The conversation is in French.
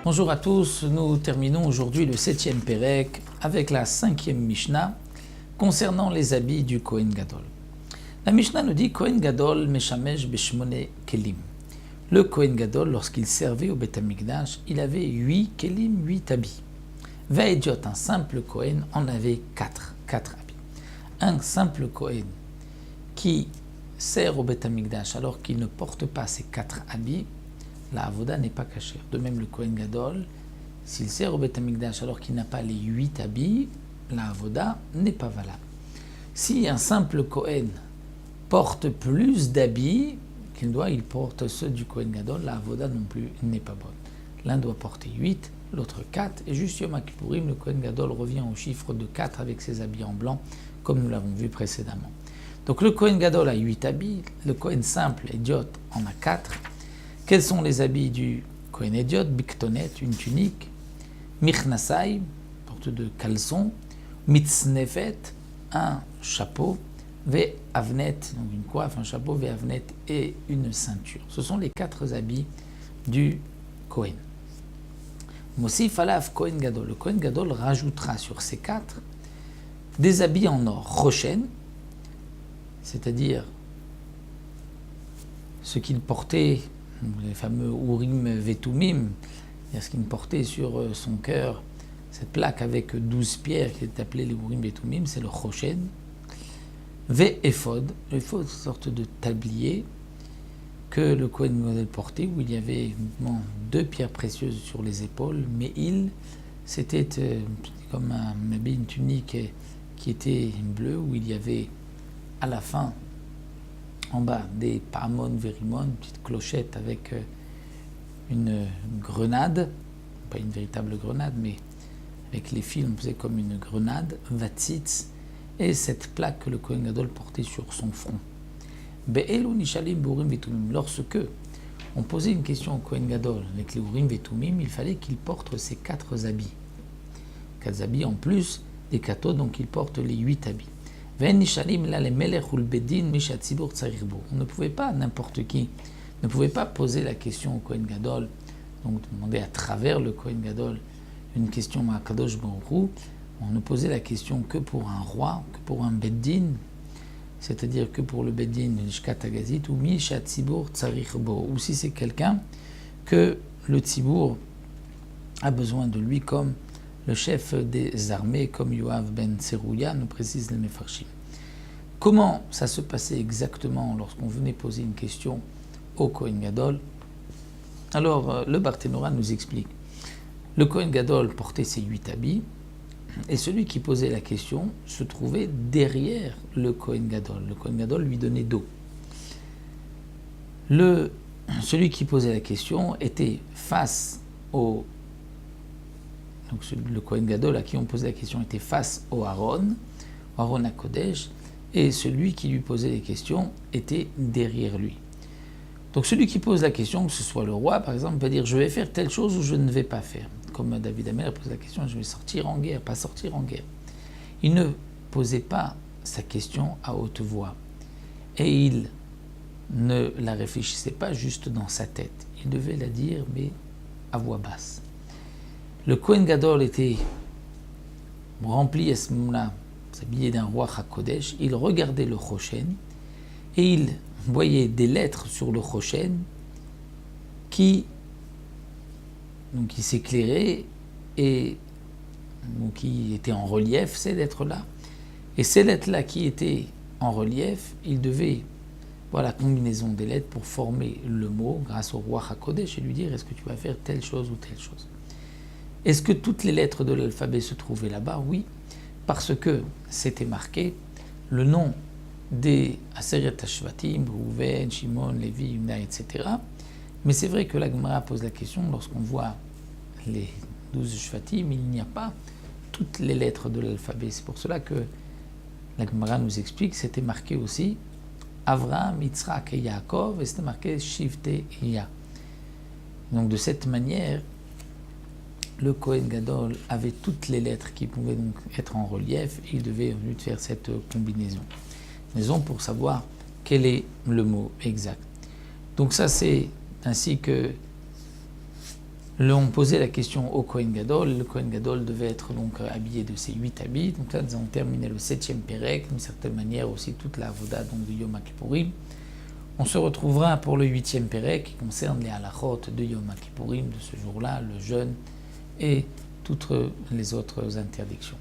Bonjour à tous, nous terminons aujourd'hui le 7e Pérec avec la 5e Mishnah concernant les habits du Kohen Gadol. La Mishnah nous dit Kohen Gadol meshamesh beshmone kelim. Le Kohen Gadol, lorsqu'il servait au Beth Amikdash, il avait 8 kelim, 8 habits. Ve'ediot, un simple Kohen, en avait 4 habits. Un simple Kohen qui sert au Beth Amikdash alors qu'il ne porte pas ces 4 habits, la avoda n'est pas cachée. De même, le Kohen Gadol, s'il sert au Beth Amikdash alors qu'il n'a pas les 8 habits, la avoda n'est pas valable. Si un simple Kohen porte plus d'habits qu'il doit, il porte ceux du Kohen Gadol, la avoda non plus n'est pas bonne. L'un doit porter 8, l'autre 4, et juste Yom Kippourim, le Kohen Gadol revient au chiffre de 4 avec ses habits en blanc, comme nous l'avons vu précédemment. Donc le Kohen Gadol a 8 habits, le Kohen simple, Ediot, en a 4. Quels sont les habits du Kohen Ediot? Biktonet, une tunique, Michnasai, porte de caleçon, Mitznefet, un chapeau, Ve'avnet, donc une coiffe, un chapeau, Ve'avnet et une ceinture. Ce sont les 4 habits du Kohen. Mosif alav Kohen Gadol. Le Kohen Gadol rajoutera sur ces 4 des habits en or, Rochen, c'est-à-dire ce qu'il portait, les fameux Urim Vetumim, c'est-à-dire ce qu'il portait sur son cœur, cette plaque avec 12 pierres qui est appelée les Urim Vetumim, c'est le Rochen. Ve'ephod, l'ephod, une sorte de tablier que le Kohen Gadol portait, où il y avait 2 pierres précieuses sur les épaules, mais c'était comme un habit, une tunique qui était bleue, où il y avait à la fin, en bas, des paramon verimon, une petite clochette avec une grenade, pas une véritable grenade, mais avec les fils, on faisait comme une grenade, vatzitz, et cette plaque que le Kohen Gadol portait sur son front. Be'elu nishalim b'urim vetumim. Lorsque on posait une question au Kohen Gadol avec les urim vetumim, il fallait qu'il porte ces 4 habits. 4 habits en plus des katot, donc il porte les 8 habits. On ne pouvait pas, n'importe qui, ne pouvait pas poser la question au Kohen Gadol, donc demander à travers le Kohen Gadol une question à Kadosh Baruch Hu. On ne posait la question que pour un roi, que pour un beddin, c'est-à-dire que pour le beddin, l'ishkat agazit, ou mishat tzibur tsarich bo, ou si c'est quelqu'un que le tzibur a besoin de lui comme le chef des armées, comme Yoav ben Tserouya nous précise les Mefarshim. Comment ça se passait exactement lorsqu'on venait poser une question au Kohen Gadol? Alors, le Barthénora nous explique. Le Kohen Gadol portait ses 8 habits, et celui qui posait la question se trouvait derrière le Kohen Gadol. Le Kohen Gadol lui donnait dos. Celui qui posait la question était face au... Donc le Kohen Gadol à qui on posait la question était face au Aaron HaKodesh, et celui qui lui posait les questions était derrière lui. Donc celui qui pose la question, que ce soit le roi par exemple, peut dire je vais faire telle chose ou je ne vais pas faire. Comme David Amer pose la question, je vais sortir en guerre, pas sortir en guerre. Il ne posait pas sa question à haute voix. Et il ne la réfléchissait pas juste dans sa tête. Il devait la dire, mais à voix basse. Le Kohen Gadol était rempli à ce moment-là, s'habillé d'un roi HaKodesh. Il regardait le Rochen et il voyait des lettres sur le Rochen qui s'éclairaient et qui étaient en relief, ces lettres-là. Et ces lettres-là qui étaient en relief, il devait voir la combinaison des lettres pour former le mot grâce au roi HaKodesh et lui dire est-ce que tu vas faire telle chose ou telle chose. Est-ce que toutes les lettres de l'alphabet se trouvaient là-bas? Oui, parce que c'était marqué le nom des Aseret HaShvatim, Reuven, Shimon, Lévi, Yuda, etc. Mais c'est vrai que la Gemara pose la question, lorsqu'on voit les 12 Shvatim, il n'y a pas toutes les lettres de l'alphabet. C'est pour cela que la Gemara nous explique, c'était marqué aussi Avraham, Yitzhak et Yaakov, et c'était marqué Shivte Ya. Donc de cette manière, le Kohen Gadol avait toutes les lettres qui pouvaient donc être en relief et il devait faire cette combinaison. Pour savoir quel est le mot exact. Donc ça, c'est ainsi que l'on posait la question au Kohen Gadol. Le Kohen Gadol devait être donc habillé de ses 8 habits. Donc là, nous avons terminé le 7e Pérec, d'une certaine manière aussi toute la Avoda donc de Yom Kippourim. On se retrouvera pour le 8e Pérec qui concerne les halachot de Yom Kippourim, de ce jour-là, le jeûne et toutes les autres interdictions.